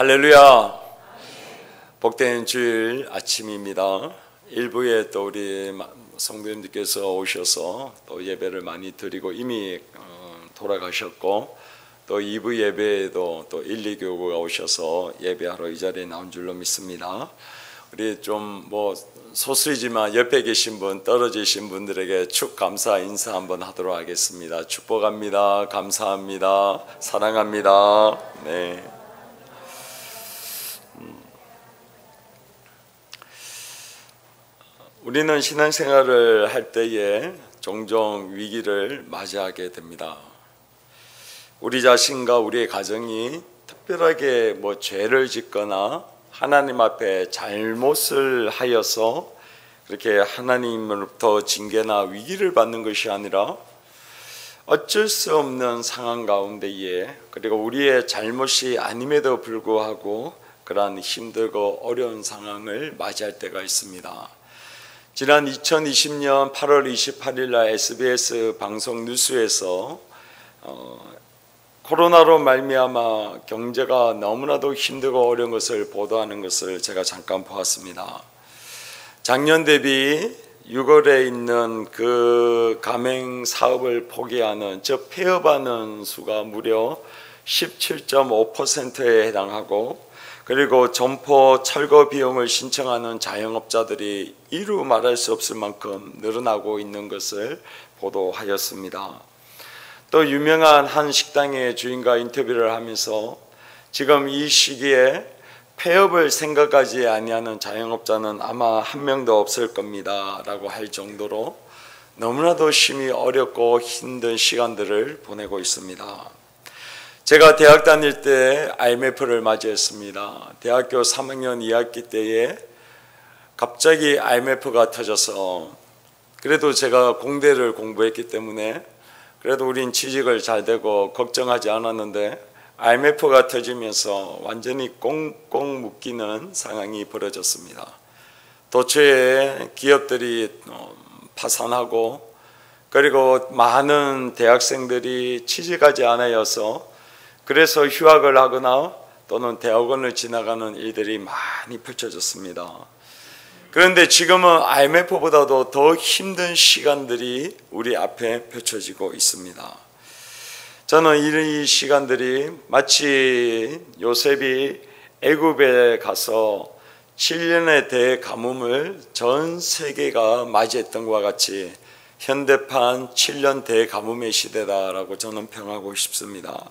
할렐루야. 복된 주일 아침입니다. 일부에 또 우리 성도님들께서 오셔서 또 예배를 많이 드리고 이미 돌아가셨고, 또 2부 예배에도 또 1, 2교구가 오셔서 예배하러 이 자리에 나온 줄로 믿습니다. 우리 좀 소수이지만 옆에 계신 분, 떨어지신 분들에게 축감사 인사 한번 하도록 하겠습니다. 축복합니다. 감사합니다. 사랑합니다. 네. 우리는 신앙생활을 할 때에 종종 위기를 맞이하게 됩니다. 우리 자신과 우리의 가정이 특별하게 죄를 짓거나 하나님 앞에 잘못을 하여서 그렇게 하나님으로부터 징계나 위기를 받는 것이 아니라 어쩔 수 없는 상황 가운데에, 그리고 우리의 잘못이 아님에도 불구하고 그러한 힘들고 어려운 상황을 맞이할 때가 있습니다. 지난 2020년 8월 28일 날 SBS 방송 뉴스에서 코로나로 말미암아 경제가 너무나도 힘들고 어려운 것을 보도하는 것을 제가 잠깐 보았습니다. 작년 대비 6월에 있는 그 가맹 사업을 포기하는, 즉 폐업하는 수가 무려 17.5%에 해당하고, 그리고 점포 철거 비용을 신청하는 자영업자들이 이루 말할 수 없을 만큼 늘어나고 있는 것을 보도하였습니다. 또 유명한 한 식당의 주인과 인터뷰를 하면서 지금 이 시기에 폐업을 생각하지 아니하는 자영업자는 아마 한 명도 없을 겁니다 라고 할 정도로 너무나도 심히 어렵고 힘든 시간들을 보내고 있습니다. 제가 대학 다닐 때 IMF를 맞이했습니다. 대학교 3학년 2학기 때에 갑자기 IMF가 터져서, 그래도 제가 공대를 공부했기 때문에 그래도 우린 취직을 잘 되고 걱정하지 않았는데, IMF가 터지면서 완전히 꽁꽁 묶이는 상황이 벌어졌습니다. 도처에 기업들이 파산하고, 그리고 많은 대학생들이 취직하지 않아서 그래서 휴학을 하거나 또는 대학원을 지나가는 일들이 많이 펼쳐졌습니다. 그런데 지금은 IMF보다도 더 힘든 시간들이 우리 앞에 펼쳐지고 있습니다. 저는 이 시간들이 마치 요셉이 애굽에 가서 7년의 대가뭄을 전 세계가 맞이했던 것과 같이 현대판 7년 대가뭄의 시대다라고 저는 평하고 싶습니다.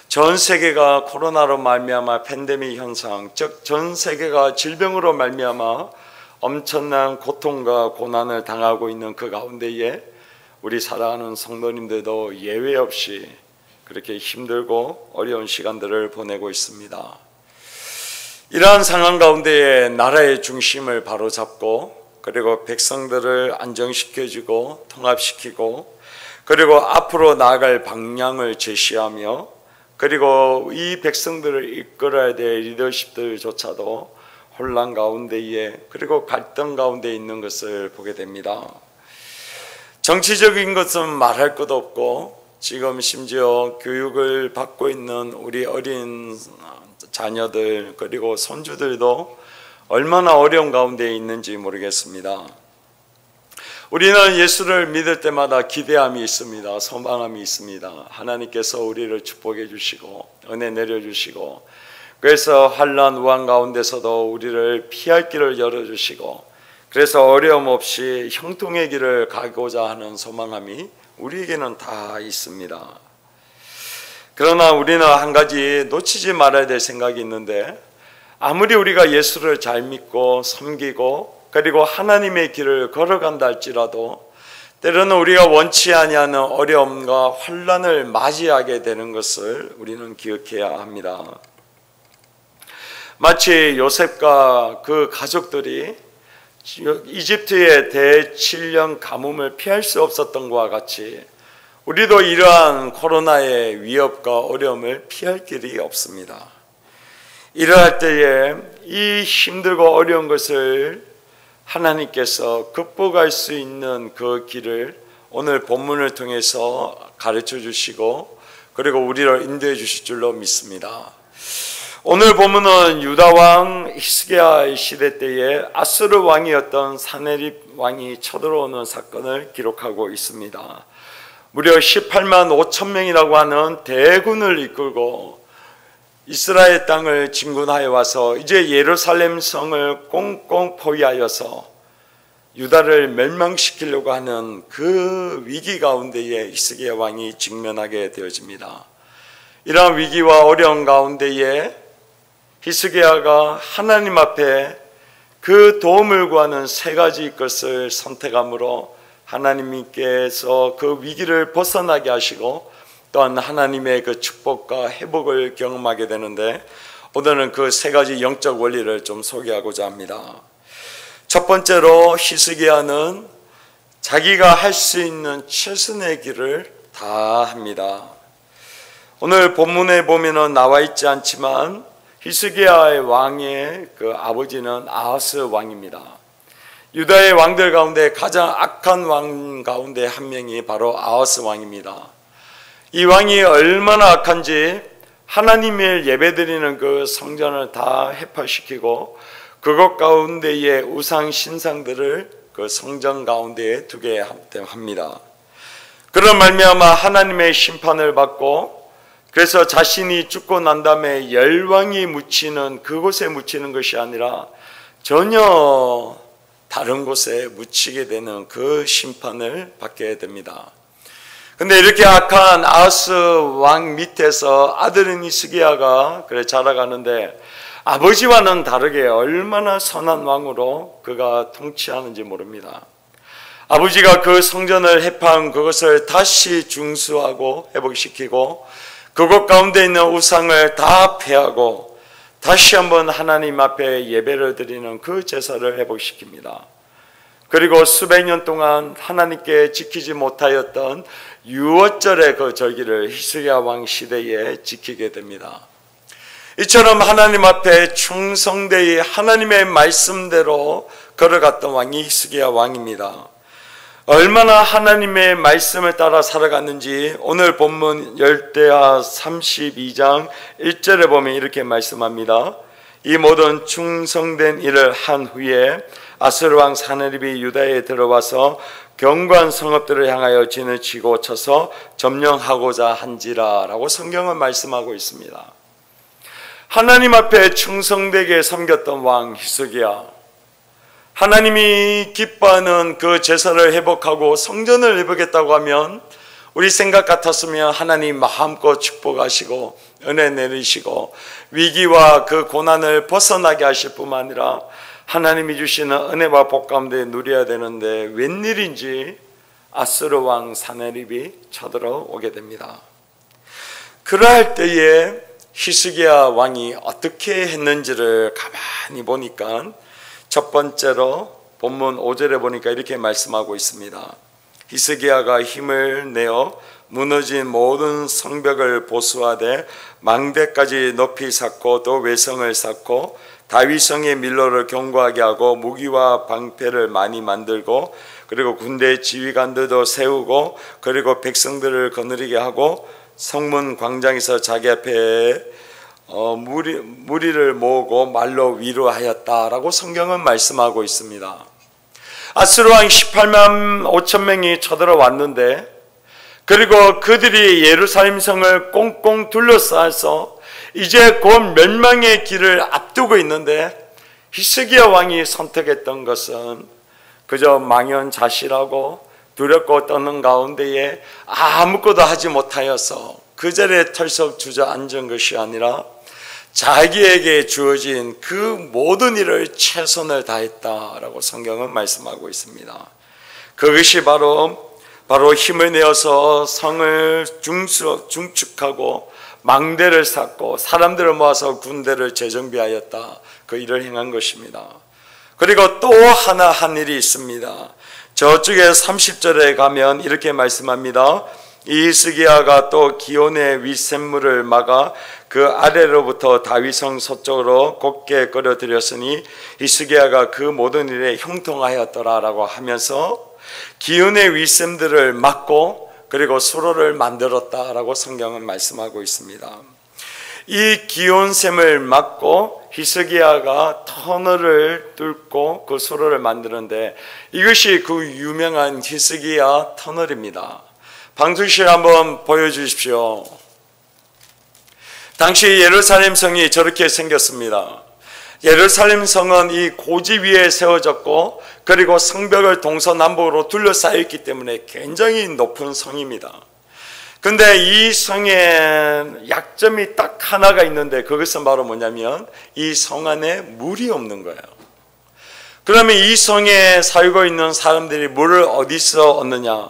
전 세계가 코로나로 말미암아 팬데믹 현상, 즉 전 세계가 질병으로 말미암아 엄청난 고통과 고난을 당하고 있는 그 가운데에 우리 사랑하는 성도님들도 예외 없이 그렇게 힘들고 어려운 시간들을 보내고 있습니다. 이러한 상황 가운데에 나라의 중심을 바로잡고, 그리고 백성들을 안정시켜주고 통합시키고, 그리고 앞으로 나아갈 방향을 제시하며, 그리고 이 백성들을 이끌어야 될 리더십들조차도 혼란 가운데에, 그리고 갈등 가운데 있는 것을 보게 됩니다. 정치적인 것은 말할 것도 없고, 지금 심지어 교육을 받고 있는 우리 어린 자녀들 그리고 손주들도 얼마나 어려운 가운데 있는지 모르겠습니다. 우리는 예수를 믿을 때마다 기대함이 있습니다. 소망함이 있습니다. 하나님께서 우리를 축복해 주시고 은혜 내려주시고, 그래서 환난 우한 가운데서도 우리를 피할 길을 열어주시고, 그래서 어려움 없이 형통의 길을 가고자 하는 소망함이 우리에게는 다 있습니다. 그러나 우리는 한 가지 놓치지 말아야 될 생각이 있는데, 아무리 우리가 예수를 잘 믿고 섬기고 그리고 하나님의 길을 걸어간다 할지라도 때로는 우리가 원치 아니하는 어려움과 환난을 맞이하게 되는 것을 우리는 기억해야 합니다. 마치 요셉과 그 가족들이 이집트의 대7년 가뭄을 피할 수 없었던 것과 같이 우리도 이러한 코로나의 위협과 어려움을 피할 길이 없습니다. 이러할 때에 이 힘들고 어려운 것을 하나님께서 극복할 수 있는 그 길을 오늘 본문을 통해서 가르쳐 주시고, 그리고 우리를 인도해 주실 줄로 믿습니다. 오늘 본문은 유다 왕 히스기야 시대 때에 아수르 왕이었던 사네립 왕이 쳐들어오는 사건을 기록하고 있습니다. 무려 18만 5천 명이라고 하는 대군을 이끌고 이스라엘 땅을 진군하여 와서 이제 예루살렘 성을 꽁꽁 포위하여서 유다를 멸망시키려고 하는 그 위기 가운데에 히스기야 왕이 직면하게 되어집니다. 이러한 위기와 어려운 가운데에 히스기야가 하나님 앞에 그 도움을 구하는 세 가지 것을 선택함으로 하나님께서 그 위기를 벗어나게 하시고 또한 하나님의 그 축복과 회복을 경험하게 되는데, 오늘은 그 세 가지 영적 원리를 좀 소개하고자 합니다. 첫 번째로 히스기야는 자기가 할 수 있는 최선의 길을 다 합니다. 오늘 본문에 보면은 나와 있지 않지만 히스기야의 왕의 그 아버지는 아하스 왕입니다. 유다의 왕들 가운데 가장 악한 왕 가운데 한 명이 바로 아하스 왕입니다. 이 왕이 얼마나 악한지 하나님을 예배드리는 그 성전을 다 해파시키고 그것 가운데의 우상 신상들을 그 성전 가운데에 두게 합니다. 그런 말미암아 하나님의 심판을 받고, 그래서 자신이 죽고 난 다음에 열왕이 묻히는 그곳에 묻히는 것이 아니라 전혀 다른 곳에 묻히게 되는 그 심판을 받게 됩니다. 근데 이렇게 악한 아하스 왕 밑에서 아들인 히스기야가 그래 자라가는데, 아버지와는 다르게 얼마나 선한 왕으로 그가 통치하는지 모릅니다. 아버지가 그 성전을 해파한 그것을 다시 중수하고 회복시키고 그곳 가운데 있는 우상을 다 폐하고 다시 한번 하나님 앞에 예배를 드리는 그 제사를 회복시킵니다. 그리고 수백 년 동안 하나님께 지키지 못하였던 유월절의 그 절기를 히스기야 왕 시대에 지키게 됩니다. 이처럼 하나님 앞에 충성되이 하나님의 말씀대로 걸어갔던 왕이 히스기야 왕입니다. 얼마나 하나님의 말씀을 따라 살아갔는지 오늘 본문 열대하 32장 1절에 보면 이렇게 말씀합니다. 이 모든 충성된 일을 한 후에 아수르 왕 사네립이 유다에 들어와서 견고한 성읍들을 향하여 진을 치고 쳐서 점령하고자 한지라 라고 성경은 말씀하고 있습니다. 하나님 앞에 충성되게 섬겼던 왕 히스기야, 하나님이 기뻐하는 그 제사를 회복하고 성전을 회복했다고 하면 우리 생각 같았으면 하나님 마음껏 축복하시고 은혜 내리시고 위기와 그 고난을 벗어나게 하실 뿐만 아니라 하나님이 주시는 은혜와 복 가운데 누려야 되는데 웬일인지 아수르 왕 사네립이 쳐들어오게 됩니다. 그러할 때에 히스기야 왕이 어떻게 했는지를 가만히 보니까 첫 번째로 본문 5절에 보니까 이렇게 말씀하고 있습니다. 히스기야가 힘을 내어 무너진 모든 성벽을 보수하되 망대까지 높이 쌓고 또 외성을 쌓고 다윗성의 밀로를 견고하게 하고 무기와 방패를 많이 만들고 그리고 군대 지휘관들도 세우고 그리고 백성들을 거느리게 하고 성문 광장에서 자기 앞에 무리를 모으고 말로 위로하였다라고 성경은 말씀하고 있습니다. 아수르 왕 18만 5천 명이 쳐들어왔는데, 그리고 그들이 예루살렘 성을 꽁꽁 둘러싸서 이제 곧 멸망의 길을 앞두고 있는데, 히스기야 왕이 선택했던 것은 그저 망연자실하고 두렵고 떠는 가운데에 아무것도 하지 못하여서 그 자리에 털썩 주저앉은 것이 아니라 자기에게 주어진 그 모든 일을 최선을 다했다라고 성경은 말씀하고 있습니다. 그것이 바로 힘을 내어서 성을 중축하고 망대를 쌓고 사람들을 모아서 군대를 재정비하였다. 그 일을 행한 것입니다. 그리고 또 하나 한 일이 있습니다. 저쪽에 30절에 가면 이렇게 말씀합니다. 이 히스기야가 또 기온의 윗샘물을 막아 그 아래로부터 다윗성 서쪽으로 곧게 끌어들였으니 히스기야가 그 모든 일에 형통하였더라라고 하면서 기온의 윗샘들을 막고 그리고 수로를 만들었다라고 성경은 말씀하고 있습니다. 이 기온샘을 막고 히스기야가 터널을 뚫고 그 수로를 만드는데 이것이 그 유명한 히스기야 터널입니다. 방수실 한번 보여주십시오. 당시 예루살렘 성이 저렇게 생겼습니다. 예루살렘 성은 이 고지 위에 세워졌고 그리고 성벽을 동서남북으로 둘러싸였기 때문에 굉장히 높은 성입니다. 근데 이 성에 약점이 딱 하나가 있는데 그것은 바로 뭐냐면 이 성 안에 물이 없는 거예요. 그러면 이 성에 살고 있는 사람들이 물을 어디서 얻느냐?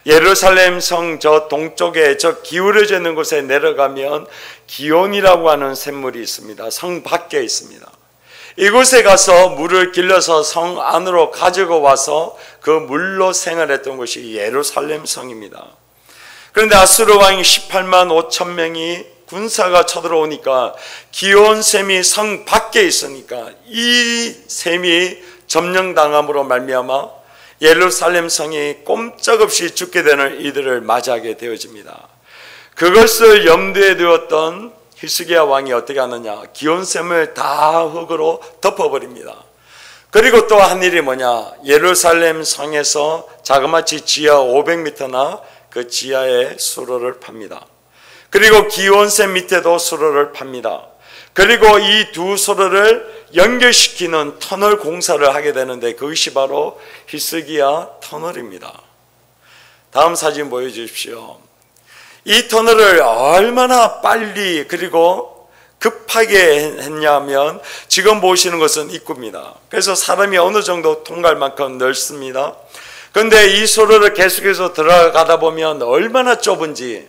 예루살렘 성 저 동쪽에 저 기울어져 있는 곳에 내려가면 기온이라고 하는 샘물이 있습니다. 성 밖에 있습니다. 이곳에 가서 물을 길러서 성 안으로 가지고 와서 그 물로 생활했던 곳이 예루살렘 성입니다. 그런데 아수르 왕이 18만 5천 명이 군사가 쳐들어오니까 기온샘이 성 밖에 있으니까 이 샘이 점령당함으로 말미암아 예루살렘 성이 꼼짝없이 죽게 되는 이들을 맞이하게 되어집니다. 그것을 염두에 두었던 히스기야 왕이 어떻게 하느냐? 기온샘을 다 흙으로 덮어버립니다. 그리고 또 한 일이 뭐냐? 예루살렘 성에서 자그마치 지하 500m나 그 지하에 수로를 팝니다. 그리고 기온샘 밑에도 수로를 팝니다. 그리고 이 두 수로를 연결시키는 터널 공사를 하게 되는데 그것이 바로 히스기야 터널입니다. 다음 사진 보여주십시오. 이 터널을 얼마나 빨리 그리고 급하게 했냐면 지금 보시는 것은 입구입니다. 그래서 사람이 어느 정도 통과할 만큼 넓습니다. 그런데 이 수로를 계속해서 들어가다 보면 얼마나 좁은지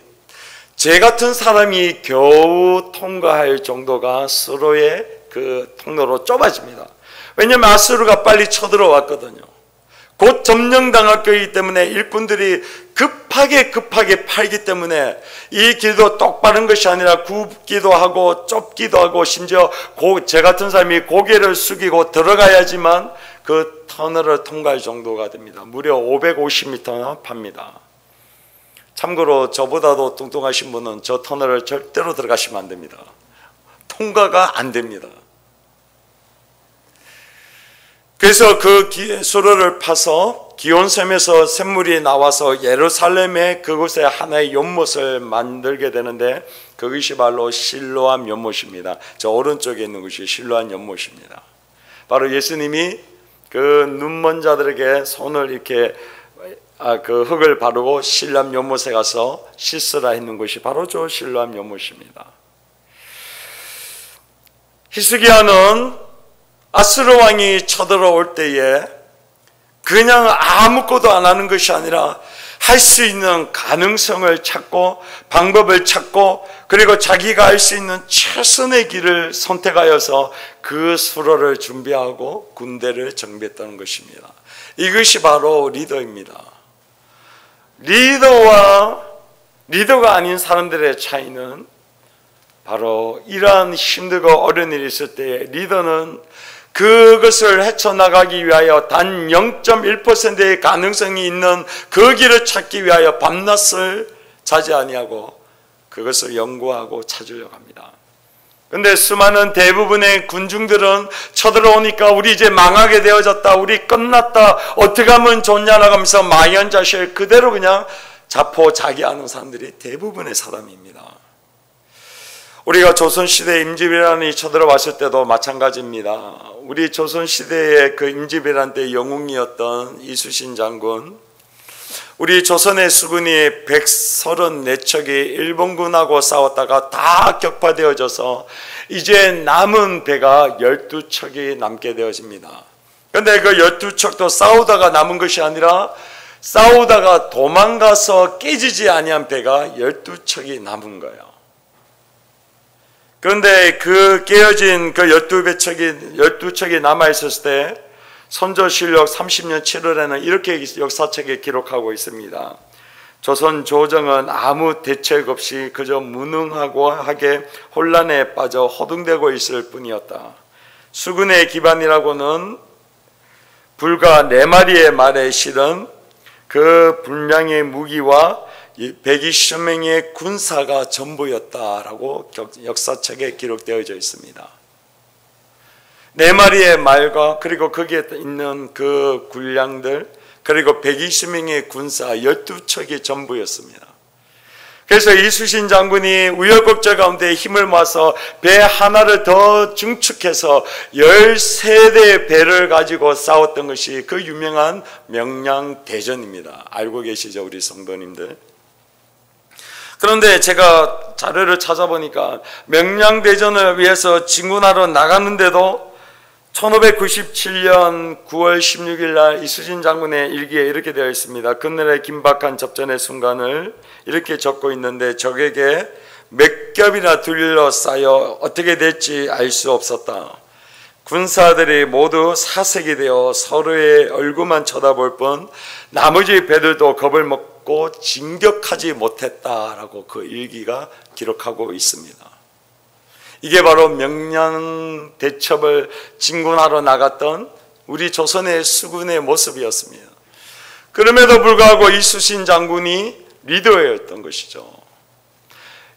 제 같은 사람이 겨우 통과할 정도가 수로의 그 통로로 좁아집니다. 왜냐하면 아수르가 빨리 쳐들어왔거든요. 곧 점령당할 거기 때문에 일꾼들이 급하게 팔기 때문에 이 길도 똑바른 것이 아니라 굽기도 하고 좁기도 하고 심지어 제 같은 사람이 고개를 숙이고 들어가야지만 그 터널을 통과할 정도가 됩니다. 무려 550m나 팝니다. 참고로 저보다도 뚱뚱하신 분은 저 터널을 절대로 들어가시면 안 됩니다. 통과가 안 됩니다. 그래서 그 수로를 파서 기온샘에서 샘물이 나와서 예루살렘의 그곳에 하나의 연못을 만들게 되는데 그것이 바로 실로암 연못입니다. 저 오른쪽에 있는 것이 실로암 연못입니다. 바로 예수님이 그 눈먼 자들에게 손을 이렇게 그 흙을 바르고 실로암 연못에 가서 씻으라 했는 것이 바로 저 실로암 연못입니다. 히스기야는 아수르 왕이 쳐들어올 때에 그냥 아무것도 안 하는 것이 아니라 할 수 있는 가능성을 찾고 방법을 찾고 그리고 자기가 할 수 있는 최선의 길을 선택하여서 그 수로를 준비하고 군대를 정비했다는 것입니다. 이것이 바로 리더입니다. 리더가 아닌 사람들의 차이는 바로 이러한 힘들고 어려운 일이 있을 때 리더는 그것을 헤쳐나가기 위하여 단 0.1%의 가능성이 있는 그 길을 찾기 위하여 밤낮을 자지 아니하고 그것을 연구하고 찾으려고 합니다. 그런데 수많은 대부분의 군중들은 쳐들어오니까 우리 이제 망하게 되어졌다, 우리 끝났다, 어떻게 하면 좋냐라고 하면서 망연자실 그대로 그냥 자포자기하는 사람들이 대부분의 사람입니다. 우리가 조선시대 임진왜란이 쳐들어왔을 때도 마찬가지입니다. 우리 조선시대의 그 임진왜란 때 영웅이었던 이수신 장군, 우리 조선의 수군이 134척이 일본군하고 싸웠다가 다 격파되어져서 이제 남은 배가 12척이 남게 되어집니다. 그런데 그 12척도 싸우다가 남은 것이 아니라 싸우다가 도망가서 깨지지 아니한 배가 12척이 남은 거예요. 그런데 그 깨어진 그 12척이 남아있었을 때 선조실록 30년 7월에는 이렇게 역사책에 기록하고 있습니다. 조선 조정은 아무 대책 없이 그저 무능하고 하게 혼란에 빠져 허둥대고 있을 뿐이었다. 수군의 기반이라고는 불과 4마리의 말에 실은 그 분량의 무기와 120명의 군사가 전부였다라고 역사책에 기록되어져 있습니다. 4마리의 말과 그리고 거기에 있는 그 군량들 그리고 120명의 군사 12척이 전부였습니다. 그래서 이수신 장군이 우여곡절 가운데 힘을 모아서 배 하나를 더 증축해서 13대의 배를 가지고 싸웠던 것이 그 유명한 명량대전입니다. 알고 계시죠, 우리 성도님들? 그런데 제가 자료를 찾아보니까 명량대전을 위해서 진군하러 나갔는데도 1597년 9월 16일 날 이수신 장군의 일기에 이렇게 되어 있습니다. 그날의 긴박한 접전의 순간을 이렇게 적고 있는데 적에게 몇 겹이나 둘러싸여 어떻게 될지 알 수 없었다. 군사들이 모두 사색이 되어 서로의 얼굴만 쳐다볼 뿐 나머지 배들도 겁을 먹고 진격하지 못했다라고 그 일기가 기록하고 있습니다. 이게 바로 명량대첩을 진군하러 나갔던 우리 조선의 수군의 모습이었습니다. 그럼에도 불구하고 이수신 장군이 리더였던 것이죠.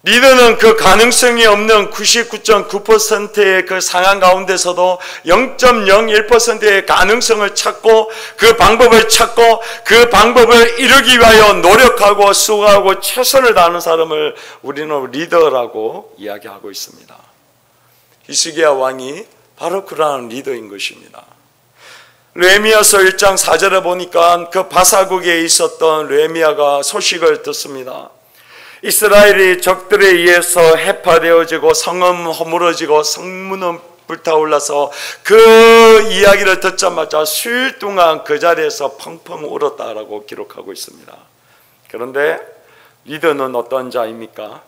리더는 그 가능성이 없는 99.9%의 그 상황 가운데서도 0.01%의 가능성을 찾고 그 방법을 찾고 그 방법을 이루기 위하여 노력하고 수고하고 최선을 다하는 사람을 우리는 리더라고 이야기하고 있습니다. 히스기야 왕이 바로 그러한 리더인 것입니다. 레미야서 1장 4절에 보니까 그 바사국에 있었던 레미야가 소식을 듣습니다. 이스라엘이 적들에 의해서 해파되어지고 성은 허물어지고 성문은 불타올라서 그 이야기를 듣자마자 수일 동안 그 자리에서 펑펑 울었다라고 기록하고 있습니다. 그런데 리더는 어떤 자입니까?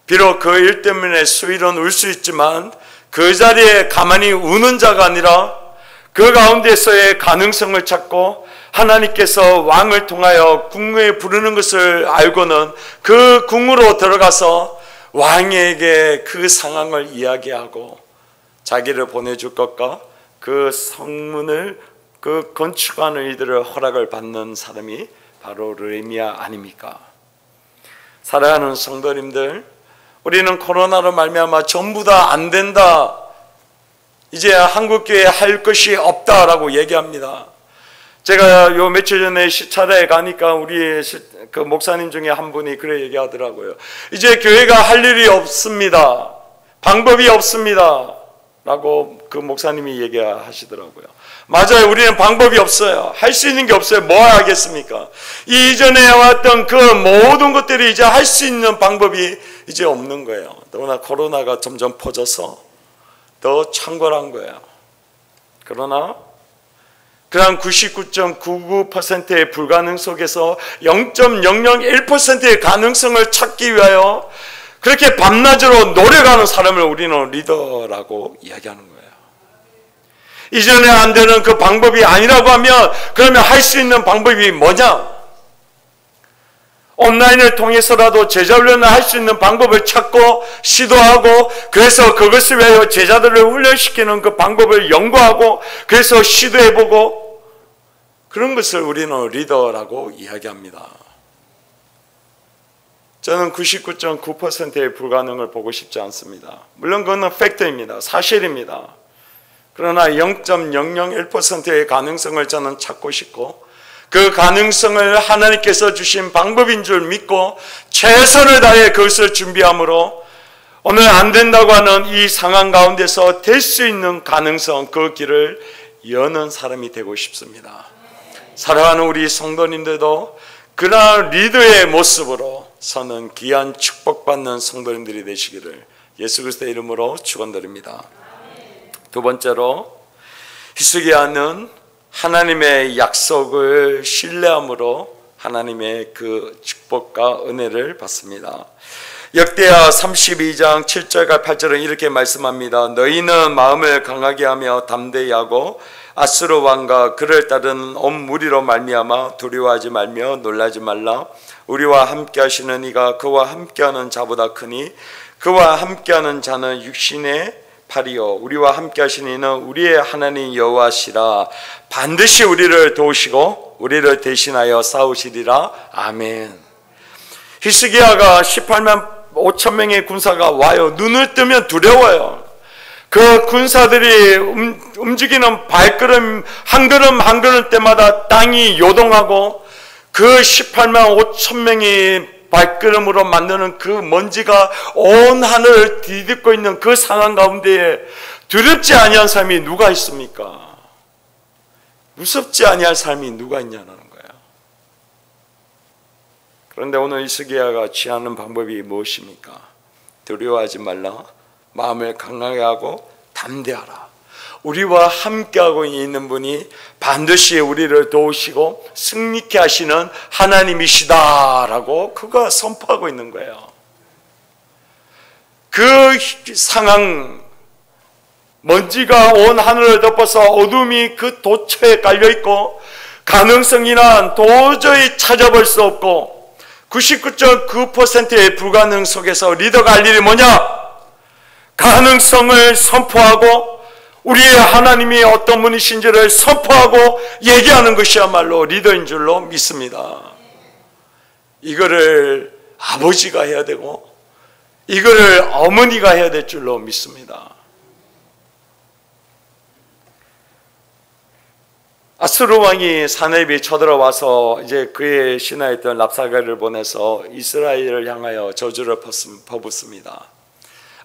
비록 그 일 때문에 수일은 울 수 있지만 그 자리에 가만히 우는 자가 아니라 그 가운데서의 가능성을 찾고 하나님께서 왕을 통하여 궁에 부르는 것을 알고는 그 궁으로 들어가서 왕에게 그 상황을 이야기하고 자기를 보내줄 것과 그 성문을 그 건축하는 이들을 허락을 받는 사람이 바로 레미야 아닙니까? 사랑하는 성도님들, 우리는 코로나로 말미암아 전부 다 안 된다, 이제 한국교회에 할 것이 없다라고 얘기합니다. 제가 요 며칠 전에 시찰에 가니까 우리 그 목사님 중에 한 분이 그래 얘기하더라고요. 이제 교회가 할 일이 없습니다. 방법이 없습니다. 라고 그 목사님이 얘기하시더라고요. 맞아요. 우리는 방법이 없어요. 할 수 있는 게 없어요. 뭐 하겠습니까? 이전에 왔던 그 모든 것들이 이제 할 수 있는 방법이 이제 없는 거예요. 더구나 코로나가 점점 퍼져서 더 창궐한 거예요. 그러나 그런 99.99%의 불가능 속에서 0.001%의 가능성을 찾기 위하여 그렇게 밤낮으로 노력하는 사람을 우리는 리더라고 이야기하는 거예요. 이전에 안 되는 그 방법이 아니라고 하면 그러면 할 수 있는 방법이 뭐냐? 온라인을 통해서라도 제자 훈련을 할 수 있는 방법을 찾고 시도하고, 그래서 그것을 위하여 제자들을 훈련시키는 그 방법을 연구하고 그래서 시도해보고, 그런 것을 우리는 리더라고 이야기합니다. 저는 99.9%의 불가능을 보고 싶지 않습니다. 물론 그거는 팩트입니다. 사실입니다. 그러나 0.001%의 가능성을 저는 찾고 싶고, 그 가능성을 하나님께서 주신 방법인 줄 믿고 최선을 다해 그것을 준비함으로 오늘 안 된다고 하는 이 상황 가운데서 될 수 있는 가능성, 그 길을 여는 사람이 되고 싶습니다. 사랑하는 우리 성도님들도 그러한 리더의 모습으로 서는 귀한 축복받는 성도님들이 되시기를 예수 그리스도의 이름으로 축원드립니다. 두 번째로, 히스기야는 하나님의 약속을 신뢰함으로 하나님의 그 축복과 은혜를 받습니다. 역대하 32장 7절과 8절은 이렇게 말씀합니다. 너희는 마음을 강하게 하며 담대히 하고 아수르 왕과 그를 따르는 온 무리로 말미암아 두려워하지 말며 놀라지 말라. 우리와 함께 하시는 이가 그와 함께하는 자보다 크니 그와 함께하는 자는 육신의 팔이요 우리와 함께 하시는 이는 우리의 하나님 여호와시라. 반드시 우리를 도우시고 우리를 대신하여 싸우시리라. 아멘. 히스기야가 18만 5천 명의 군사가 와요. 눈을 뜨면 두려워요. 그 군사들이 움직이는 발걸음 한 걸음 한 걸음 때마다 땅이 요동하고 그 18만 5천 명이 발걸음으로 만드는 그 먼지가 온 하늘을 뒤덮고 있는 그 상황 가운데에 두렵지 아니한 삶이 누가 있습니까? 무섭지 아니할 삶이 누가 있냐는 거예요. 그런데 오늘 히스기야가 취하는 방법이 무엇입니까? 두려워하지 말라. 마음을 강하게 하고 담대하라. 우리와 함께하고 있는 분이 반드시 우리를 도우시고 승리케 하시는 하나님이시다라고 그가 선포하고 있는 거예요. 그 상황, 먼지가 온 하늘을 덮어서 어둠이 그 도처에 깔려있고 가능성이란 도저히 찾아볼 수 없고 99.9%의 불가능 속에서 리더가 할 일이 뭐냐? 가능성을 선포하고 우리의 하나님이 어떤 분이신지를 선포하고 얘기하는 것이야말로 리더인 줄로 믿습니다. 이거를 아버지가 해야 되고 이거를 어머니가 해야 될 줄로 믿습니다. 아수르 왕이 사네립이 쳐들어와서 이제 그의 신하였던 랍사게를 보내서 이스라엘을 향하여 저주를 퍼붓습니다.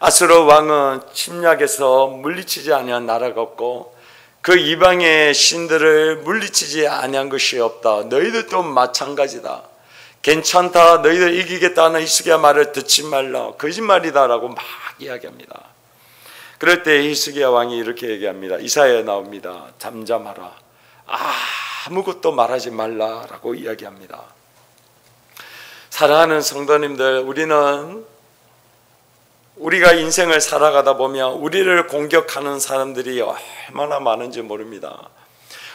아수르 왕은 침략해서 물리치지 아니한 나라가 없고 그 이방의 신들을 물리치지 아니한 것이 없다. 너희들도 마찬가지다. 괜찮다. 너희들 이기겠다는 히스기야 말을 듣지 말라. 거짓말이다라고 막 이야기합니다. 그럴 때 히스기야 왕이 이렇게 얘기합니다. 이사야에 나옵니다. 잠잠하라. 아무것도 말하지 말라라고 이야기합니다. 사랑하는 성도님들, 우리가 인생을 살아가다 보면 우리를 공격하는 사람들이 얼마나 많은지 모릅니다.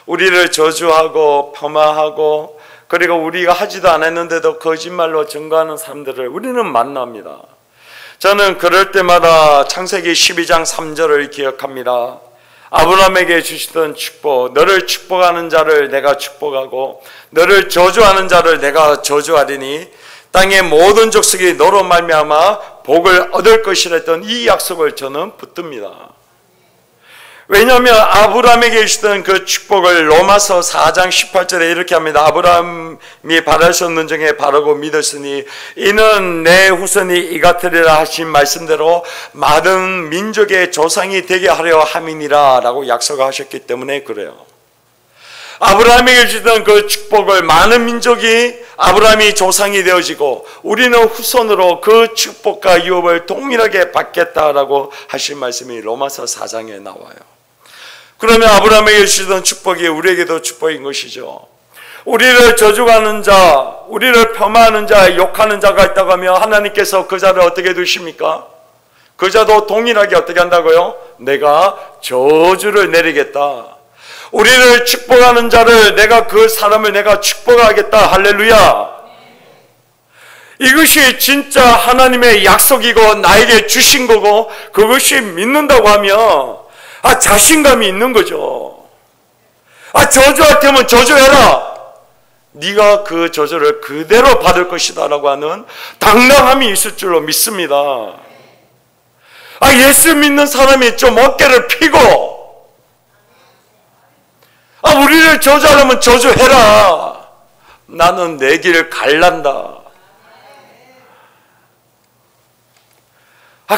우리를 저주하고 폄하하고 그리고 우리가 하지도 않았는데도 거짓말로 증거하는 사람들을 우리는 만납니다. 저는 그럴 때마다 창세기 12장 3절을 기억합니다. 아브라함에게 주시던 축복, 너를 축복하는 자를 내가 축복하고 너를 저주하는 자를 내가 저주하리니 땅의 모든 족속이 너로 말미암아 복을 얻을 것이라 했던 이 약속을 저는 붙듭니다. 왜냐하면 아브라함에게 주시던 그 축복을 로마서 4장 18절에 이렇게 합니다. 아브라함이 바라셨는 중에 바라고 믿었으니 이는 내 후손이 이같으리라 하신 말씀대로 많은 민족의 조상이 되게 하려 함이니라 라고 약속하셨기 때문에 그래요. 아브라함에게 주시던 그 축복을 많은 민족이 아브라함이 조상이 되어지고 우리는 후손으로 그 축복과 유업을 동일하게 받겠다라고 하신 말씀이 로마서 4장에 나와요. 그러면 아브라함에게 주시던 축복이 우리에게도 축복인 것이죠. 우리를 저주하는 자, 우리를 폄하하는 자, 욕하는 자가 있다고 하면 하나님께서 그 자를 어떻게 두십니까? 그 자도 동일하게 어떻게 한다고요? 내가 저주를 내리겠다. 우리를 축복하는 자를 그 사람을 내가 축복하겠다. 할렐루야. 이것이 진짜 하나님의 약속이고 나에게 주신 거고 그것이 믿는다고 하면 자신감이 있는 거죠. 저주할 테면 저주해라. 네가 그 저주를 그대로 받을 것이다 라고 하는 당당함이 있을 줄로 믿습니다. 예수 믿는 사람이 좀 어깨를 펴고 우리를 저주하려면 저주해라. 나는 내 길을 갈란다.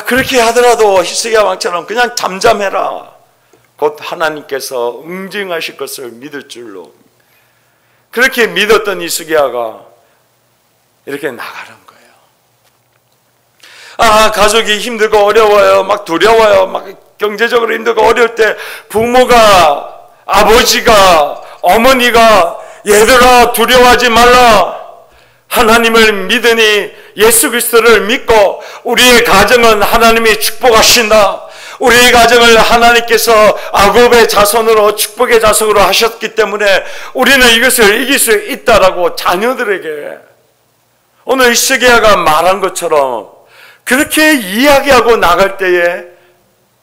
그렇게 하더라도 히스기야 왕처럼 그냥 잠잠해라. 곧 하나님께서 응징하실 것을 믿을 줄로. 그렇게 믿었던 히스기야가 이렇게 나가는 거예요. 가족이 힘들고 어려워요. 막 두려워요. 막 경제적으로 힘들고 어려울 때 부모가, 아버지가, 어머니가 얘들아 두려워하지 말라. 하나님을 믿으니 예수 그리스도를 믿고 우리의 가정은 하나님이 축복하신다. 우리의 가정을 하나님께서 야곱의 자손으로 축복의 자손으로 하셨기 때문에 우리는 이것을 이길 수 있다라고 자녀들에게 오늘 히스기야가 말한 것처럼 그렇게 이야기하고 나갈 때에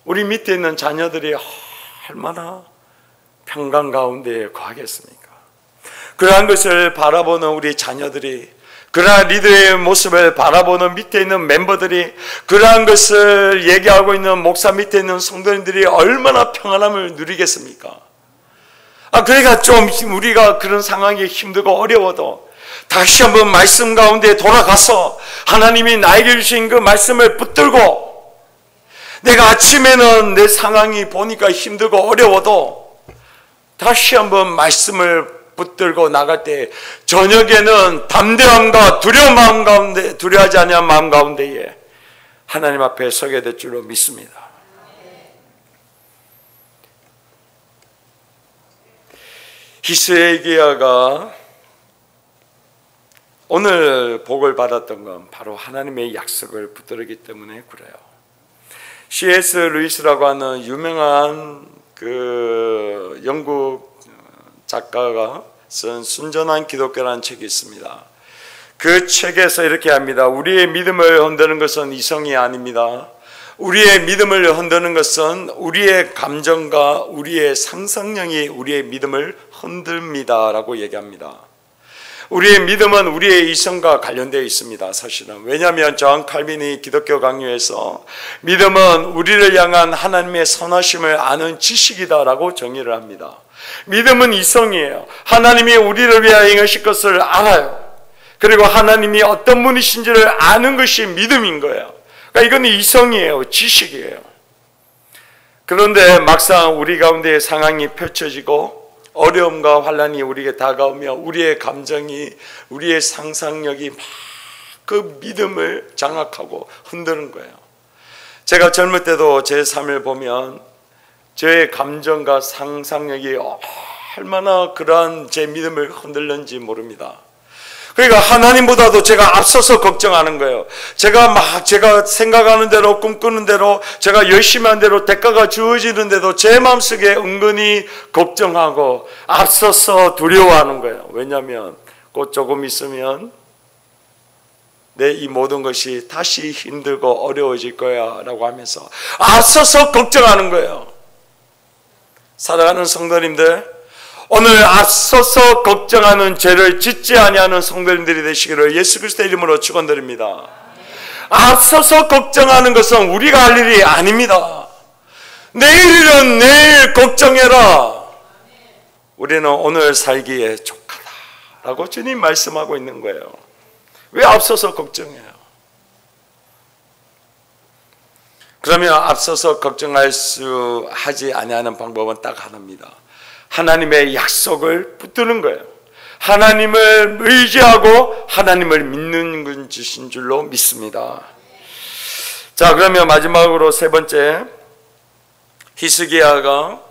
우리 밑에 있는 자녀들이 얼마나 평강 가운데 거하겠습니까? 그러한 것을 바라보는 우리 자녀들이 그러나 리더의 모습을 바라보는 밑에 있는 멤버들이, 그러한 것을 얘기하고 있는 목사 밑에 있는 성도님들이 얼마나 평안함을 누리겠습니까? 그러니까 좀 우리가 그런 상황이 힘들고 어려워도 다시 한번 말씀 가운데 돌아가서 하나님이 나에게 주신 그 말씀을 붙들고, 내가 아침에는 내 상황이 보니까 힘들고 어려워도 다시 한번 말씀을 붙들고 나갈 때 저녁에는 담대함과 두려운 마음 가운데, 두려워하지 아니한 마음 가운데에 하나님 앞에 서게 될 줄로 믿습니다. 히스기야가 오늘 복을 받았던 건 바로 하나님의 약속을 붙들기 때문에 그래요. C.S. 루이스라고 하는 유명한 그 영국 작가가 쓴 순전한 기독교라는 책이 있습니다. 그 책에서 이렇게 합니다. 우리의 믿음을 흔드는 것은 이성이 아닙니다. 우리의 믿음을 흔드는 것은 우리의 감정과 우리의 상상력이 우리의 믿음을 흔듭니다 라고 얘기합니다. 우리의 믿음은 우리의 이성과 관련되어 있습니다. 사실은. 왜냐하면 존 칼빈이 기독교 강요에서 믿음은 우리를 향한 하나님의 선하심을 아는 지식이다 라고 정의를 합니다. 믿음은 이성이에요. 하나님이 우리를 위하여 행하실 것을 알아요. 그리고 하나님이 어떤 분이신지를 아는 것이 믿음인 거예요. 그러니까 이건 이성이에요. 지식이에요. 그런데 막상 우리 가운데 상황이 펼쳐지고 어려움과 환난이 우리에게 다가오며 우리의 감정이, 우리의 상상력이 막 그 믿음을 장악하고 흔드는 거예요. 제가 젊을 때도 제 삶을 보면 제 감정과 상상력이 얼마나 그러한 제 믿음을 흔들는지 모릅니다. 그러니까 하나님보다도 제가 앞서서 걱정하는 거예요. 제가 생각하는 대로, 꿈꾸는 대로, 제가 열심히 한 대로 대가가 주어지는데도 제 마음속에 은근히 걱정하고 앞서서 두려워하는 거예요. 왜냐하면 곧 조금 있으면 내 이 모든 것이 다시 힘들고 어려워질 거야 라고 하면서 앞서서 걱정하는 거예요. 사랑하는 성도님들, 오늘 앞서서 걱정하는 죄를 짓지 아니하는 성도님들이 되시기를 예수 그리스도의 이름으로 축원드립니다. 앞서서 걱정하는 것은 우리가 할 일이 아닙니다. 내일 일은 내일 걱정해라. 우리는 오늘 살기에 족하다라고 주님 말씀하고 있는 거예요. 왜 앞서서 걱정해요? 그러면 앞서서 하지 아니하는 방법은 딱 하나입니다. 하나님의 약속을 붙드는 거예요. 하나님을 의지하고 하나님을 믿는 것인 줄로 믿습니다. 자, 그러면 마지막으로 세 번째, 히스기야가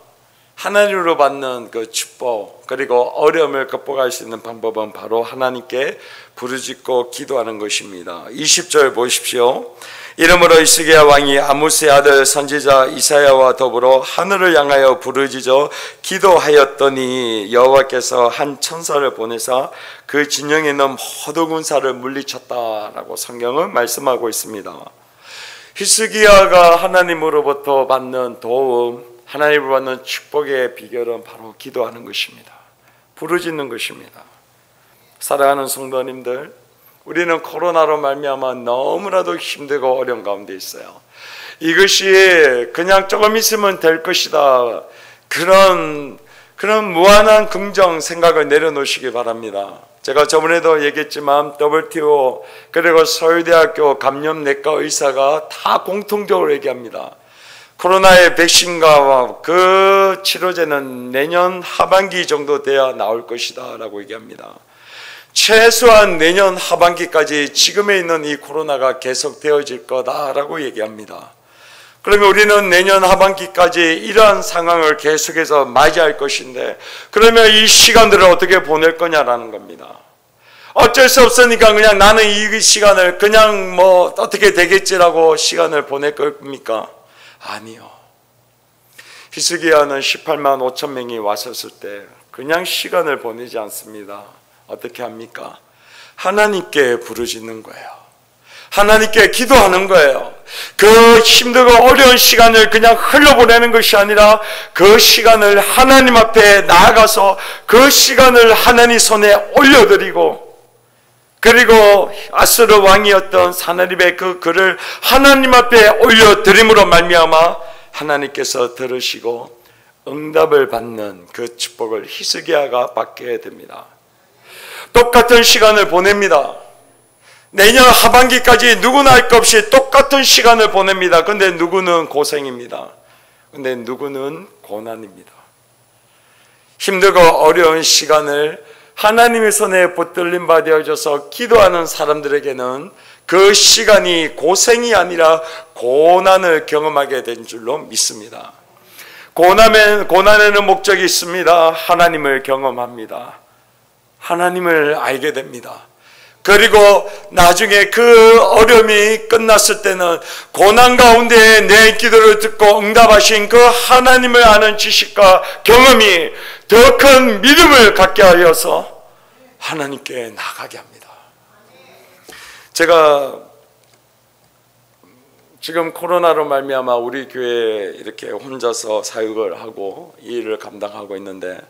하나님으로 받는 그 축복 그리고 어려움을 극복할 수 있는 방법은 바로 하나님께 부르짖고 기도하는 것입니다. 20절 보십시오. 이러므로 히스기야 왕이 아모스의 아들 선지자 이사야와 더불어 하늘을 향하여 부르짖어 기도하였더니 여호와께서 한 천사를 보내사 그 진영에 있는 모든 군사를 물리쳤다라고 성경은 말씀하고 있습니다. 히스기야가 하나님으로부터 받는 도움, 하나님으로 받는 축복의 비결은 바로 기도하는 것입니다. 부르짖는 것입니다. 사랑하는 성도님들, 우리는 코로나로 말미암아 너무나도 힘들고 어려운 가운데 있어요. 이것이 그냥 조금 있으면 될 것이다, 그런 무한한 긍정 생각을 내려놓으시기 바랍니다. 제가 저번에도 얘기했지만 WTO 그리고 서울대학교 감염내과 의사가 다 공통적으로 얘기합니다. 코로나의 백신과 그 치료제는 내년 하반기 정도 돼야 나올 것이다 라고 얘기합니다. 최소한 내년 하반기까지 지금에 있는 이 코로나가 계속되어질 거다라고 얘기합니다. 그러면 우리는 내년 하반기까지 이러한 상황을 계속해서 맞이할 것인데, 그러면 이 시간들을 어떻게 보낼 거냐라는 겁니다. 어쩔 수 없으니까 그냥 나는 이 시간을 그냥 뭐 어떻게 되겠지라고 시간을 보낼 겁니까? 아니요. 히스기야는 18만 5천 명이 왔었을 때 그냥 시간을 보내지 않습니다. 어떻게 합니까? 하나님께 부르짖는 거예요. 하나님께 기도하는 거예요. 그 힘들고 어려운 시간을 그냥 흘려보내는 것이 아니라 그 시간을 하나님 앞에 나아가서 그 시간을 하나님 손에 올려드리고 그리고 아수르 왕이었던 사나립의 그 글을 하나님 앞에 올려드림으로 말미암아 하나님께서 들으시고 응답을 받는 그 축복을 히스기야가 받게 됩니다. 똑같은 시간을 보냅니다. 내년 하반기까지 누구나 할 것 없이 똑같은 시간을 보냅니다. 근데 누구는 고생입니다. 근데 누구는 고난입니다. 힘들고 어려운 시간을 하나님의 손에 붙들림 받아줘서 기도하는 사람들에게는 그 시간이 고생이 아니라 고난을 경험하게 된 줄로 믿습니다. 고난에는 목적이 있습니다. 하나님을 경험합니다. 하나님을 알게 됩니다. 그리고 나중에 그 어려움이 끝났을 때는 고난 가운데 내 기도를 듣고 응답하신 그 하나님을 아는 지식과 경험이 더 큰 믿음을 갖게 하여서 하나님께 나가게 합니다. 제가 지금 코로나로 말미암아 우리 교회에 이렇게 혼자서 사역을 하고 이 일을 감당하고 있는데,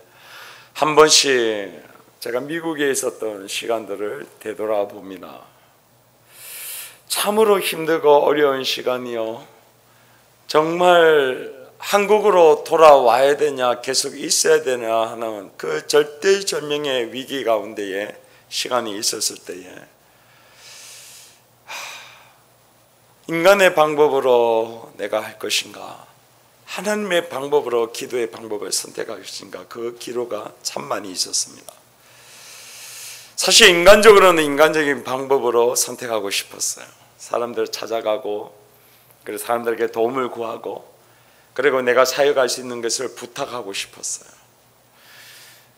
한 번씩 제가 미국에 있었던 시간들을 되돌아봅니다. 참으로 힘들고 어려운 시간이요, 정말 한국으로 돌아와야 되냐 계속 있어야 되냐 하는 그 절대절명의 위기 가운데에 시간이 있었을 때에 인간의 방법으로 내가 할 것인가, 하나님의 방법으로 기도의 방법을 선택할 것인가, 그 기로가 참 많이 있었습니다. 사실 인간적으로는 인간적인 방법으로 선택하고 싶었어요. 사람들 찾아가고, 그리고 사람들에게 도움을 구하고, 그리고 내가 사역할 수 있는 것을 부탁하고 싶었어요.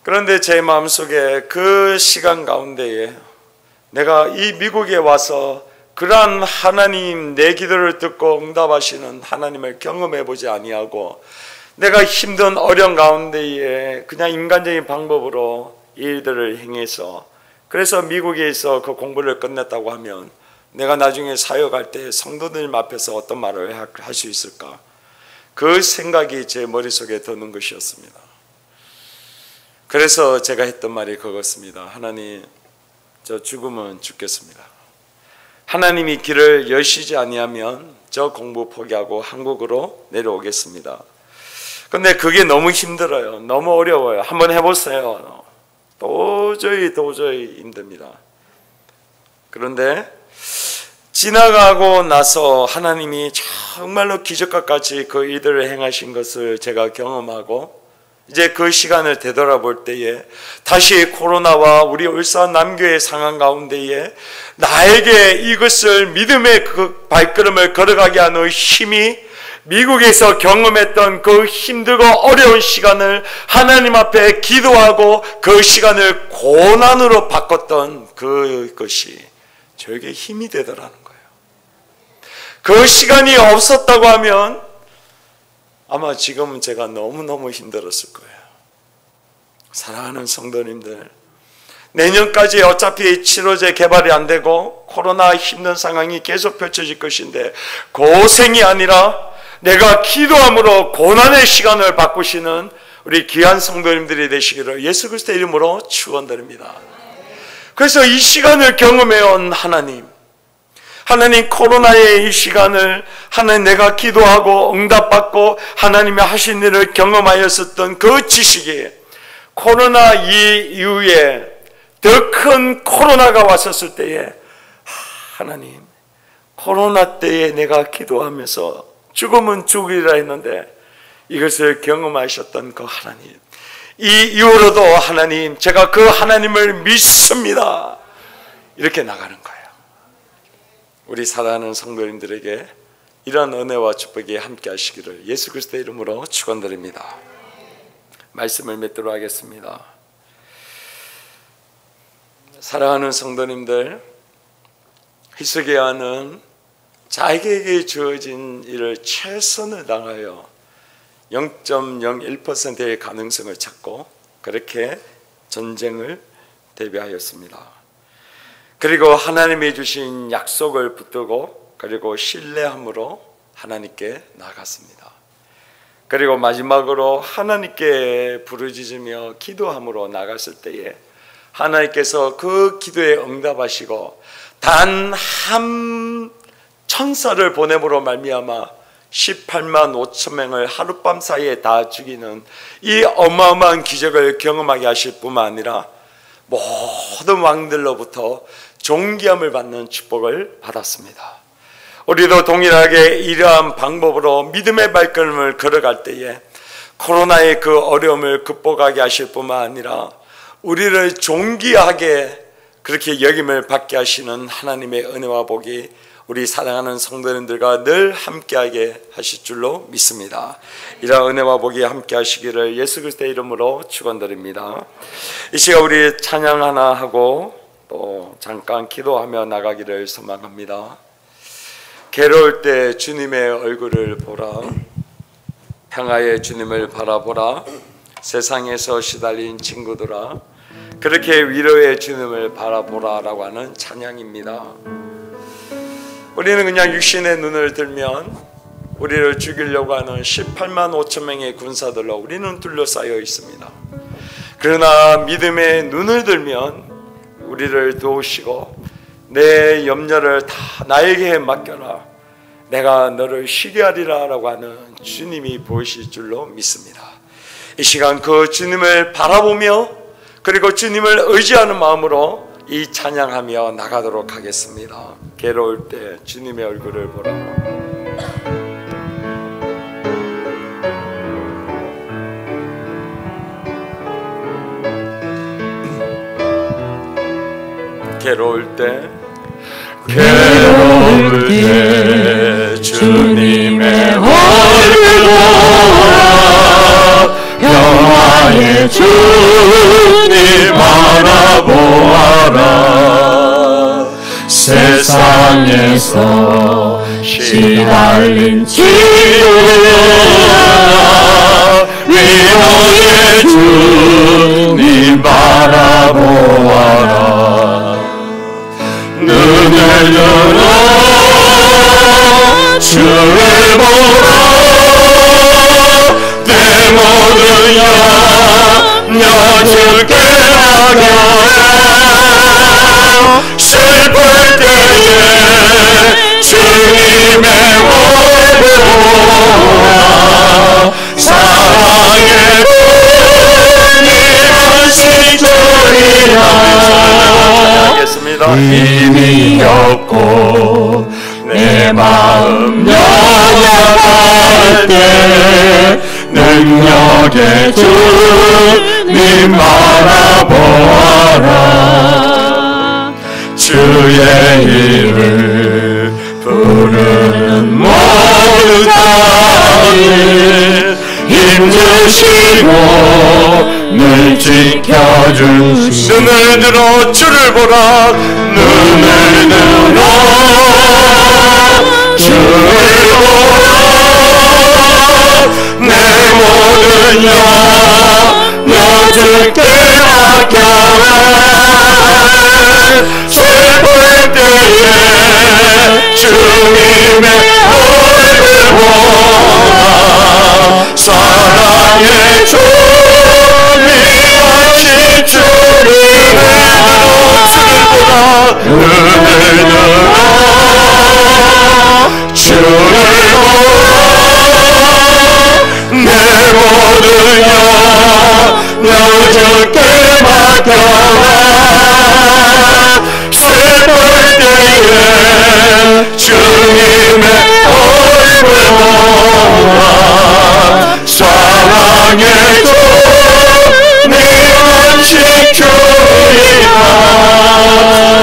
그런데 제 마음속에 그 시간 가운데에 내가 이 미국에 와서 그러한 하나님, 내 기도를 듣고 응답하시는 하나님을 경험해보지 아니하고 내가 힘든 어려운 가운데에 그냥 인간적인 방법으로 일들을 행해서, 그래서 미국에 있어 그 공부를 끝냈다고 하면 내가 나중에 사역할 때 성도들 앞에서 어떤 말을 할 수 있을까, 그 생각이 제 머릿속에 드는 것이었습니다. 그래서 제가 했던 말이 그것입니다. 하나님, 저 죽으면 죽겠습니다. 하나님이 길을 여시지 아니하면 저 공부 포기하고 한국으로 내려오겠습니다. 근데 그게 너무 힘들어요. 너무 어려워요. 한번 해보세요. 도저히 힘듭니다. 그런데 지나가고 나서 하나님이 정말로 기적과 같이 그 일들을 행하신 것을 제가 경험하고, 이제 그 시간을 되돌아볼 때에 다시 코로나와 우리 울산 남교의 상황 가운데에 나에게 이것을 믿음의 그 발걸음을 걸어가게 하는 힘이, 미국에서 경험했던 그 힘들고 어려운 시간을 하나님 앞에 기도하고 그 시간을 고난으로 바꿨던 그것이 저에게 힘이 되더라는 거예요. 그 시간이 없었다고 하면 아마 지금은 제가 너무너무 힘들었을 거예요. 사랑하는 성도님들, 내년까지 어차피 치료제 개발이 안 되고 코로나 힘든 상황이 계속 펼쳐질 것인데, 고생이 아니라 내가 기도함으로 고난의 시간을 바꾸시는 우리 귀한 성도님들이 되시기를 예수 그리스도의 이름으로 축원드립니다. 그래서 이 시간을 경험해온 하나님 코로나의 이 시간을 하나님 내가 기도하고 응답받고 하나님이 하신 일을 경험하였었던 그 지식이 코로나 이후에 더 큰 코로나가 왔었을 때에, 하나님, 코로나 때에 내가 기도하면서 죽으면 죽으리라 했는데 이것을 경험하셨던 그 하나님, 이 이후로도 하나님, 제가 그 하나님을 믿습니다, 이렇게 나가는 거예요. 우리 사랑하는 성도님들에게 이러한 은혜와 축복이 함께 하시기를 예수 그리스도의 이름으로 축원드립니다. 말씀을 맺도록 하겠습니다. 사랑하는 성도님들, 히스기야는 자기에게 주어진 일을 최선을 다하여 0.01%의 가능성을 찾고 그렇게 전쟁을 대비하였습니다. 그리고 하나님이 주신 약속을 붙들고 그리고 신뢰함으로 하나님께 나갔습니다. 그리고 마지막으로 하나님께 부르짖으며 기도함으로 나갔을 때에 하나님께서 그 기도에 응답하시고 단 한 천사를 보냄으로 말미암아 18만 5천 명을 하룻밤 사이에 다 죽이는 이 어마어마한 기적을 경험하게 하실 뿐만 아니라 모든 왕들로부터 존귀함을 받는 축복을 받았습니다. 우리도 동일하게 이러한 방법으로 믿음의 발걸음을 걸어갈 때에 코로나의 그 어려움을 극복하게 하실 뿐만 아니라 우리를 존귀하게 그렇게 여김을 받게 하시는 하나님의 은혜와 복이 우리 사랑하는 성도님들과 늘 함께하게 하실 줄로 믿습니다. 이러한 은혜와 복이 함께 하시기를 예수 그리스도의 이름으로 축원드립니다. 이 시간 우리 찬양 하나 하고 또 잠깐 기도하며 나가기를 소망합니다. 괴로울 때 주님의 얼굴을 보라, 평화의 주님을 바라보라, 세상에서 시달린 친구들아 그렇게 위로의 주님을 바라보라 라고 하는 찬양입니다. 우리는 그냥 육신의 눈을 들면 우리를 죽이려고 하는 18만 5천 명의 군사들로 우리는 둘러싸여 있습니다. 그러나 믿음의 눈을 들면 우리를 도우시고 내 염려를 다 나에게 맡겨라, 내가 너를 쉬게 하리라 라고 하는 주님이 보이실 줄로 믿습니다. 이 시간 그 주님을 바라보며 그리고 주님을 의지하는 마음으로 이 찬양하며 나가도록 하겠습니다. 괴로울 때 주님의 얼굴을 보라. 괴로울 때 주님의 얼굴 보라, 평화의 주님 바라보아라. 세상에서 시달린 친구들아 위로의 주님 바라보아라. 눈을 들어 주를 보라, 내 모든 염려 주께 맡겨라. 슬플 때에 주님의 얼굴 보라, 사랑의 주님 하시리라. 힘이 없고 내 마음 연약할 때 능력의 주님 바라보아라. 주의 이름을 부르는 모든 자들 힘주시고 늘 지켜주시고 눈을 들어 주를 보라, 눈을 들어 주를 보라, 내 모든 염려 주께 맡겨라. 슬플 때에 주님의 얼굴 보라, 사랑의 주님 하신 주님의 주를 보라. 눈을 들어 주를 보라, 내 모든 염려 주께 맡겨라. 슬플 때에 주님의 얼굴 보라, 사랑의 주님 하신 주리라.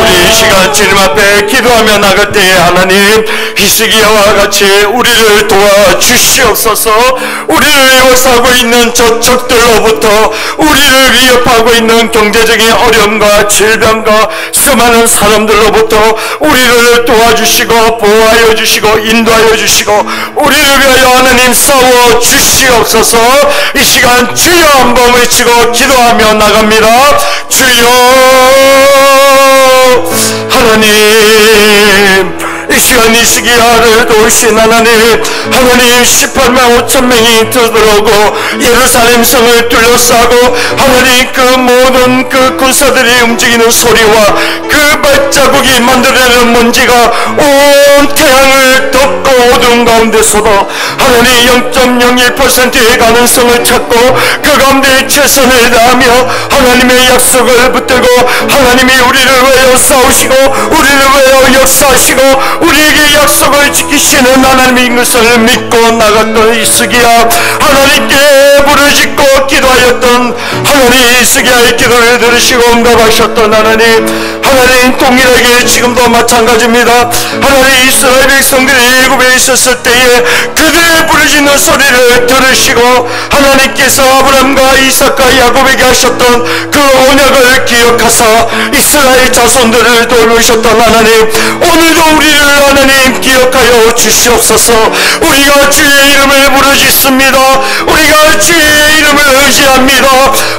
우리 이 시간 주님 앞에 기도하며 나갈 때에 하나님 히스기야와 같이 우리를 도와주시옵소서. 우리를 에워싸고 있는 저 적들로부터 우리를 위협하고 있는 경제적인 어려움과 질병과 수많은 사람들로부터 우리를 도와주시고 보호하여 주시고 인도하여 주시고 우리를 위하여 하나님 싸워 주시옵소서. 이 시간 주여 한번 외치고 기도하며 나갑니다. 주여 하나님, 이 시간 위대한 히스기야를 도우신 하나님, 18만 5천 명이 들어오고 예루살렘 성을 둘러싸고 하나님, 그 모든 그 군사들이 움직이는 소리와 그 발자국이 만들어내는 먼지가 온 태양을 덮고 어두운 가운데서도 하나님 0.01%의 가능성을 찾고 그 가운데 최선을 다하며 하나님의 약속을 붙들고 하나님이 우리를 위하여 싸우시고 우리를 위하여 역사하시고 우리에게 약속을 지키시는 하나님인 것을 믿고 나갔던 히스기야, 하나님께 부르짖고 기도하였던 하나님, 히스기야의 기도를 들으시고 응답하셨던 하나님 동일하게 지금도 마찬가지입니다. 하나님, 이스라엘 백성들이 애굽에 있었을 때에 그들의 부르짖는 소리를 들으시고 하나님께서 아브라함과 이삭과 야곱에게 하셨던 그 언약을 기억하사 이스라엘 자손들을 돌보셨던 하나님, 오늘도 우리를 하나님 기억하여 주시옵소서. 우리가 주의 이름을 부르짖습니다. 우리가 주의 이름을 의지합니다.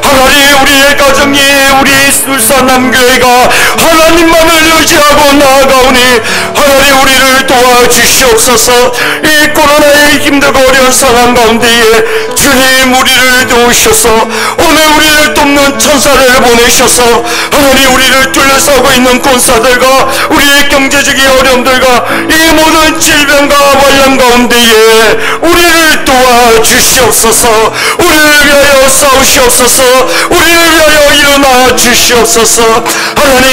하나님, 우리의 가정이, 우리 울산남교회가 하나님만을 의지하고 나아가오니 하나님, 우리를 도와주시옵소서. 이 코로나의 힘들고 어려운 상황 가운데에 주님, 우리를 도우셔서 오늘 우리를 돕는 천사를 보내셔서 하나님, 우리를 둘러싸고 있는 군사들과 우리의 경제적인 어려움들과 이 모든 질병과 환란 가운데에 우리를 도와주시옵소서. 우리를 위하여 싸우시옵소서. 우리를 위하여 일어나 주시옵소서. 하나님,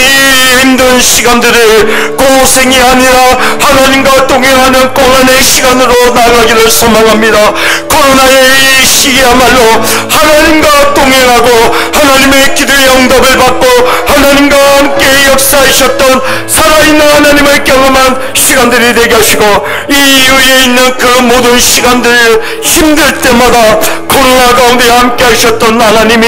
힘든 시간들을 고생이 아니라 하나님과 동행하는 고난의 시간으로 나가기를 소망합니다. 코로나의 이 시기야말로 하나님과 동행하고 하나님의 기도의 응답을 받고 하나님과 함께 역사하셨던 살아있는 하나님을 경험한 시간들이 되게 하시고, 이 이후에 있는 그 모든 시간들 힘들 때마다 코로나 가운데 함께 하셨던 하나님이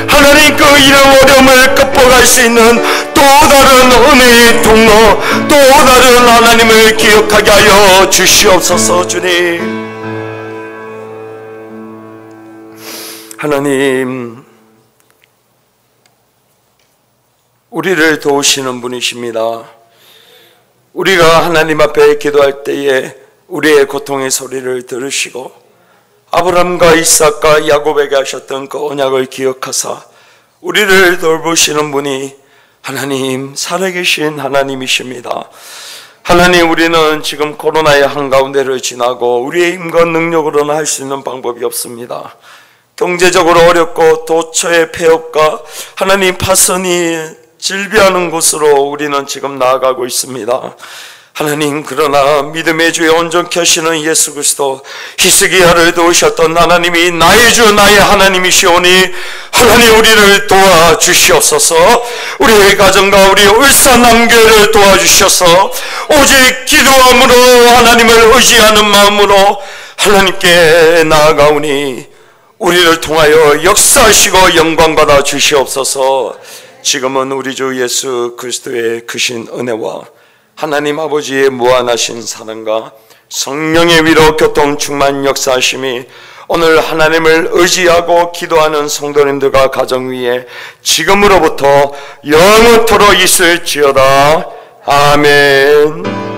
하나님, 그 이런 어려움을 극복할 수 있는 또 다른 은혜의 통로, 또 다른 하나님을 기억하게 하여 주시옵소서. 주님, 하나님, 우리를 도우시는 분이십니다. 우리가 하나님 앞에 기도할 때에 우리의 고통의 소리를 들으시고 아브라함과 이삭과 야곱에게 하셨던 그 언약을 기억하사 우리를 돌보시는 분이 하나님, 살아계신 하나님이십니다. 하나님, 우리는 지금 코로나의 한가운데를 지나고 우리의 힘과 능력으로는 할 수 있는 방법이 없습니다. 경제적으로 어렵고 도처의 폐업과 하나님 파선이 질비하는 곳으로 우리는 지금 나아가고 있습니다. 하나님, 그러나 믿음의 주에 온전케 하시는 예수 그리스도, 히스기야를 도우셨던 하나님이 나의 주 나의 하나님이시오니 하나님, 우리를 도와주시옵소서. 우리의 가정과 우리 울산남교회를 도와주셔서 오직 기도함으로 하나님을 의지하는 마음으로 하나님께 나아가오니 우리를 통하여 역사하시고 영광받아 주시옵소서. 지금은 우리 주 예수 그리스도의 크신 은혜와 하나님 아버지의 무한하신 사랑과 성령의 위로 교통 충만 역사하심이 오늘 하나님을 의지하고 기도하는 성도님들과 가정 위에 지금으로부터 영원토록 있을지어다. 아멘.